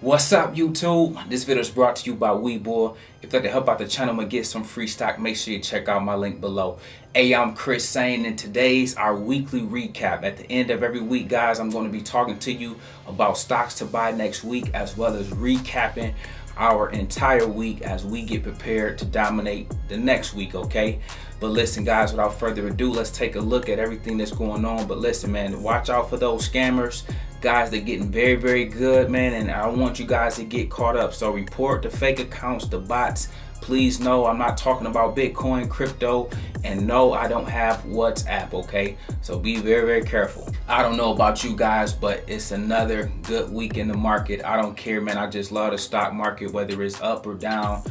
What's up, YouTube? This video is brought to you by Weeboy. If you'd like to help out the channel and get some free stock, make sure you check out my link below. Hey, I'm Chris saying, and today's our weekly recap. At the end of every week, guys, I'm going to be talking to you about stocks to buy next week, as well as recapping our entire week as we get prepared to dominate the next week, okay? But listen, guys, without further ado, let's take a look at everything that's going on. But listen, man, watch out for those scammers. Guys, they're getting very, very good, man, and I don't want you guys to get caught up. So report the fake accounts, the bots. Please know I'm not talking about Bitcoin, crypto, and no, I don't have WhatsApp, okay? So be very, very careful. I don't know about you guys, but it's another good week in the market. I don't care, man. I just love the stock market, whether it's up or down,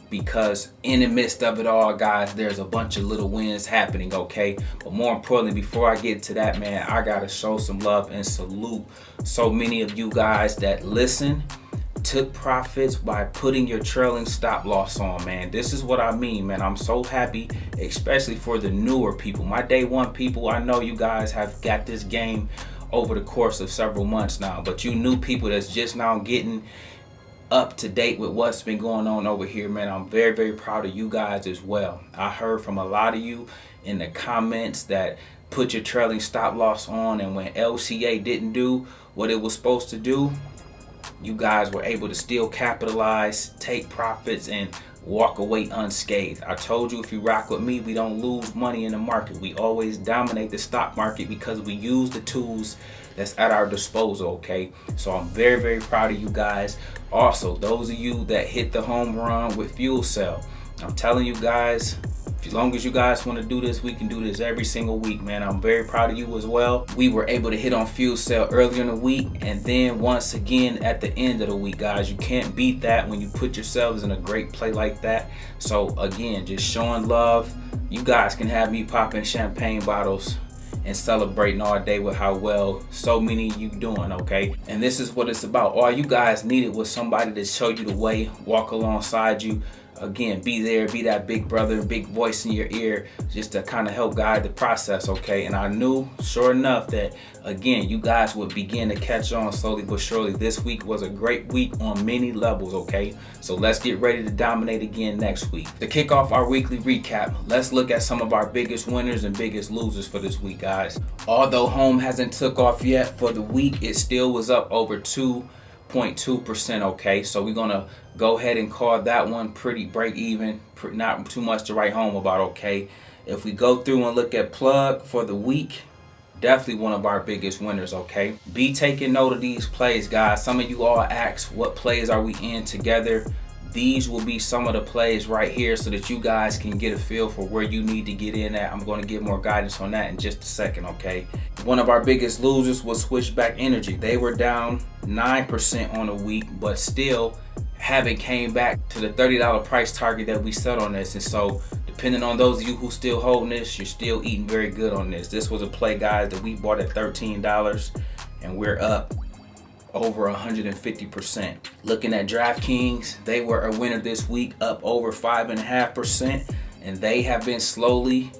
because in the midst of it all, guys, there's a bunch of little wins happening, okay? But more importantly, before I get to that, man, I gotta show some love and salute so many of you guys that listen, took profits by putting your trailing stop loss on, man. This is what I mean, man. I'm so happy, especially for the newer people. My day one people, I know you guys have got this game over the course of several months now, but you new people that's just now getting up to date with what's been going on over here, man, I'm very, very proud of you guys as well. I heard from a lot of you in the comments that put your trailing stop loss on, and when LCA didn't do what it was supposed to do, you guys were able to still capitalize, take profits, and walk away unscathed. I told you, if you rock with me, we don't lose money in the market. We always dominate the stock market because we use the tools that's at our disposal, okay? So I'm very, very proud of you guys. Also, those of you that hit the home run with FuelCell, I'm telling you guys, as long as you guys want to do this, we can do this every single week, man. I'm very proud of you as well. We were able to hit on FuelCell earlier in the week, and then once again at the end of the week, guys. You can't beat that when you put yourselves in a great play like that. So again, just showing love. You guys can have me popping champagne bottles and celebrating all day with how well so many of you doing, okay? And this is what it's about. All you guys needed was somebody to show you the way, walk alongside you. Again, be there, be that big brother, big voice in your ear, just to kind of help guide the process, okay? And I knew, sure enough, that again, you guys would begin to catch on slowly but surely. This week was a great week on many levels, okay? So let's get ready to dominate again next week. To kick off our weekly recap, let's look at some of our biggest winners and biggest losers for this week, guys. Although home hasn't took off yet for the week, it still was up over 2.2%, okay? So we're gonna go ahead and call that one pretty break even, not too much to write home about, okay? If we go through and look at plug for the week, definitely one of our biggest winners, okay? Be taking note of these plays, guys. Some of you all asked, what plays are we in together? These will be some of the plays right here so that you guys can get a feel for where you need to get in at. I'm going to give more guidance on that in just a second, okay? One of our biggest losers was Switchback Energy. They were down 9% on the week, but still haven't came back to the $30 price target that we set on this. And so depending on those of you who still holding this, you're still eating very good on this. This was a play, guys, that we bought at $13, and we're up over 150%. Looking at Draftkings, they were a winner this week, up over 5.5%, and they have been slowly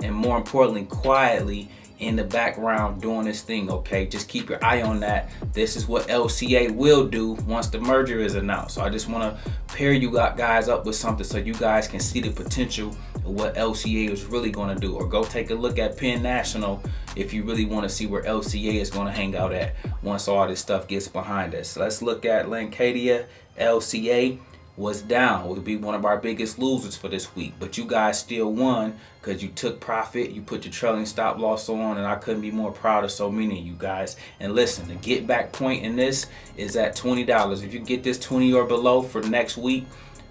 and, more importantly, quietly in the background doing this thing, okay? Just keep your eye on that. This is what LCA will do once the merger is announced. So I just want to pair you guys up with something so you guys can see the potential of what LCA is really going to do. Or go take a look at Penn National if you really want to see where LCA is going to hang out at once all this stuff gets behind us. Let's look at Lancadia. LCA was down, would be one of our biggest losers for this week, but you guys still won because you took profit, you put your trailing stop loss on, and I couldn't be more proud of so many of you guys. And listen, the get back point in this is at $20. If you get this 20 or below for next week,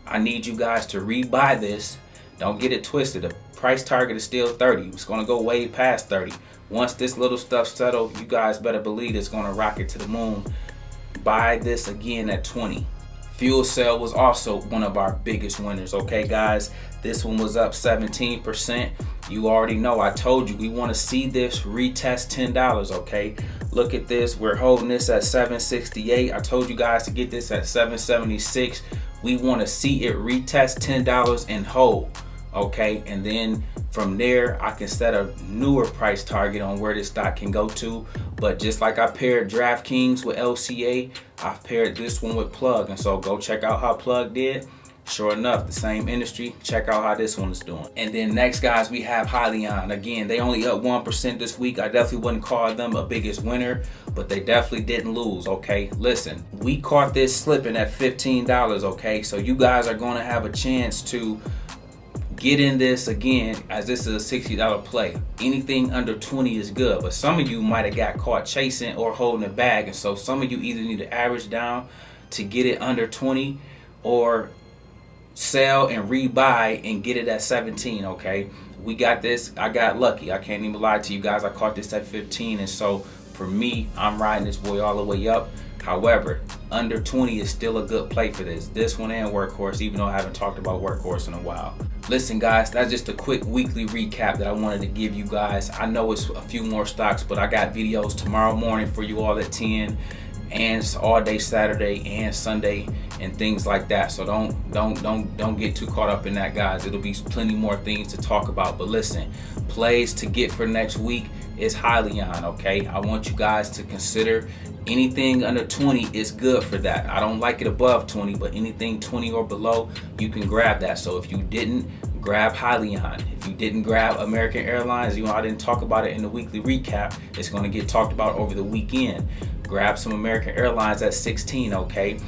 I need you guys to rebuy this. Don't get it twisted. The price target is still 30. It's going to go way past 30. Once this little stuff settles, you guys better believe it's going to rocket to the moon. Buy this again at 20. FuelCell was also one of our biggest winners, okay, guys? This one was up 17%. You already know, I told you, we want to see this retest $10, okay? Look at this. We're holding this at $7.68. I told you guys to get this at $7.76. We want to see it retest $10 and hold, okay? And then from there, I can set a newer price target on where this stock can go to. But just like I paired Draftkings with LCA, I've paired this one with Plug. And so go check out how Plug did. Sure enough, the same industry. Check out how this one is doing. And then next, guys, we have Hyliion. Again, they only up 1% this week. I definitely wouldn't call them a biggest winner, but they definitely didn't lose, okay? Listen, we caught this slipping at $15, okay? So you guys are going to have a chance to get in this again, as this is a $60 play. Anything under 20 is good, but some of you might have got caught chasing or holding it back. And so some of you either need to average down to get it under 20 or sell and rebuy and get it at 17, okay? We got this. I got lucky. I can't even lie to you guys. I caught this at 15, and so for me, I'm riding this boy all the way up. However, under 20 is still a good play for this one and Workhorse, even though I haven't talked about Workhorse in a while. Listen, guys, that's just a quick weekly recap that I wanted to give you guys. I know it's a few more stocks, but I got videos tomorrow morning for you all at 10, and it's all day Saturday and Sunday and things like that. So don't get too caught up in that, guys. It'll be plenty more things to talk about. But listen, plays to get for next week is Hyliion, okay? I want you guys to consider anything under 20 is good for that. I don't like it above 20, but anything 20 or below, you can grab that. So if you didn't grab Hyliion, if you didn't grab American Airlines, you know, I didn't talk about it in the weekly recap. It's going to get talked about over the weekend. Grab some American Airlines at 16, okay?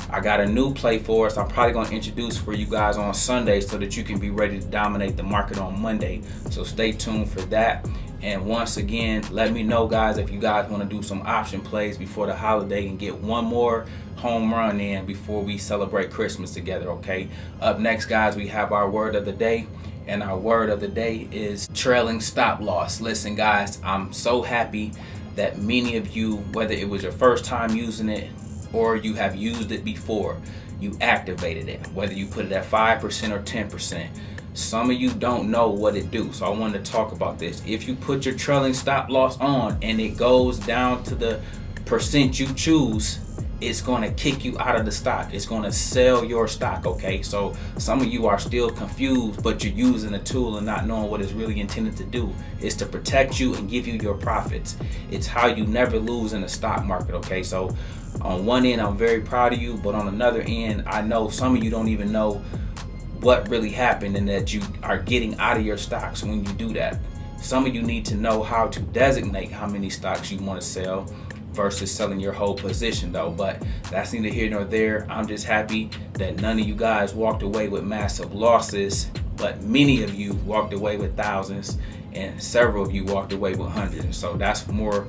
I got a new play for us. I'm probably going to introduce for you guys on Sunday so that you can be ready to dominate the market on Monday. So stay tuned for that. And once again, let me know, guys, if you guys want to do some option plays before the holiday and get one more home run in before we celebrate Christmas together, okay? Up next, guys, we have our word of the day. And our word of the day is trailing stop loss. Listen, guys, I'm so happy that many of you, whether it was your first time using it or you have used it before, you activated it, whether you put it at 5% or 10%. Some of you don't know what it do, so I wanted to talk about this. If you put your trailing stop loss on and it goes down to the percent you choose, it's going to kick you out of the stock. It's going to sell your stock, okay? So some of you are still confused, but you're using a tool and not knowing what it's really intended to do. It's to protect you and give you your profits. It's how you never lose in the stock market, okay? So on one end, I'm very proud of you, but on another end, I know some of you don't even know what really happened and that you are getting out of your stocks when you do that. Some of you need to know how to designate how many stocks you want to sell versus selling your whole position, though. But that's neither here nor there. I'm just happy that none of you guys walked away with massive losses, but many of you walked away with thousands and several of you walked away with hundreds. And so that's more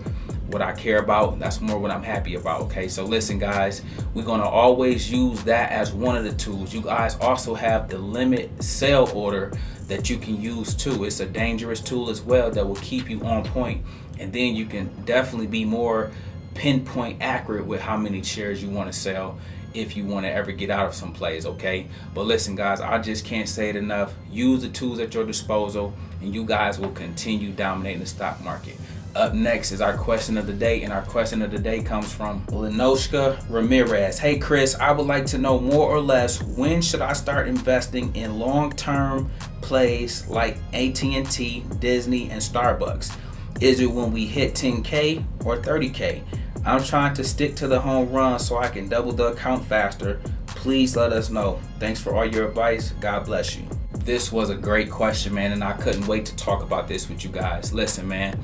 what I care about. That's more what I'm happy about, okay? So listen, guys, we're going to always use that as one of the tools. You guys also have the limit sell order that you can use too. It's a dangerous tool as well that will keep you on point, and then you can definitely be more pinpoint accurate with how many shares you want to sell if you want to ever get out of some plays, okay? But listen, guys, I just can't say it enough. Use the tools at your disposal and you guys will continue dominating the stock market. Up next is our question of the day, and our question of the day comes from Lenoshka Ramirez. Hey Chris, I would like to know more or less, when should I start investing in long-term plays like AT&T, Disney, and Starbucks? Is it when we hit 10K or 30K? I'm trying to stick to the home run so I can double the account faster. Please let us know. Thanks for all your advice. God bless you. This was a great question, man, and I couldn't wait to talk about this with you guys. Listen, man,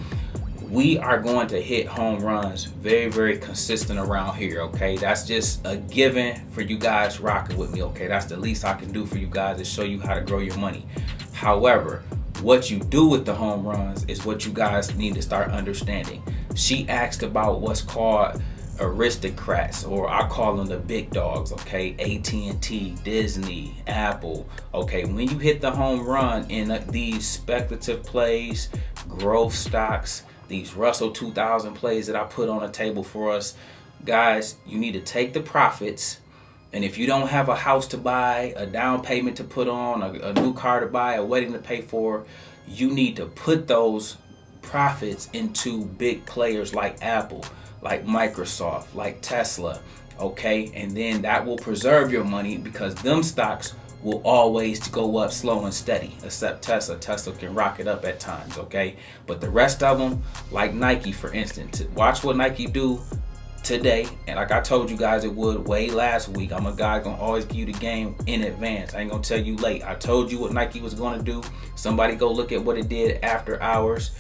we are going to hit home runs very, very consistent around here, okay? That's just a given for you guys rocking with me, okay? That's the least I can do for you guys, is show you how to grow your money. However, what you do with the home runs is what you guys need to start understanding. She asked about what's called aristocrats, or I call them the big dogs, okay? AT&T, Disney, Apple, okay? When you hit the home run in these speculative plays, growth stocks, these Russell 2000 plays that I put on a table for us, guys, you need to take the profits. And if you don't have a house to buy, a down payment to put on, a new car to buy, a wedding to pay for, you need to put those profits into big players like Apple, like Microsoft, like Tesla, okay? And then that will preserve your money, because them stocks will always go up slow and steady, except Tesla. Tesla can rocket up at times, okay? But the rest of them, like Nike, for instance, watch what Nike do today, and like I told you guys it would way last week. I'm a guy gonna always give you the game in advance. I ain't gonna tell you late. I told you what Nike was gonna do. Somebody go look at what it did after hours,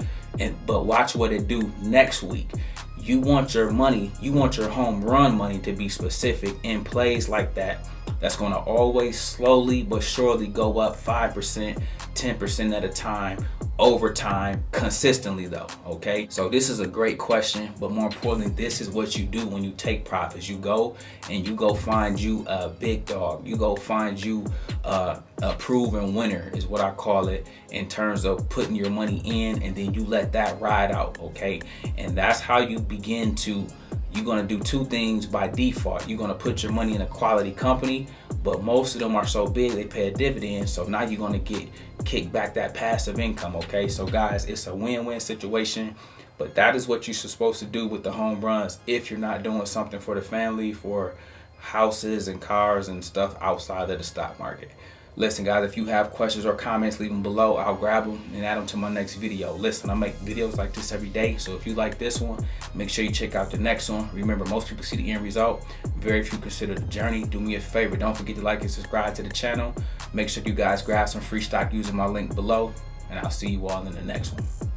but watch what it do next week. You want your money, you want your home run money to be specific in plays like that. That's gonna always slowly but surely go up 5%, 10% at a time, over time, consistently though, okay? So this is a great question, but more importantly, this is what you do when you take profits. You go and you go find you a big dog. You go find you a proven winner is what I call it, in terms of putting your money in, and then you let that ride out, okay? And that's how you begin to, you're gonna do two things by default. You're gonna put your money in a quality company, but most of them are so big they pay a dividend, so now you're gonna get kick back that passive income, okay? So guys, it's a win-win situation, but that is what you're supposed to do with the home runs if you're not doing something for the family, for houses and cars and stuff outside of the stock market. Listen guys, if you have questions or comments, leave them below. I'll grab them and add them to my next video. Listen, I make videos like this every day, so if you like this one, make sure you check out the next one. Remember, most people see the end result, very few consider the journey. Do me a favor, don't forget to like and subscribe to the channel. Make sure you guys grab some free stock using my link below, and I'll see you all in the next one.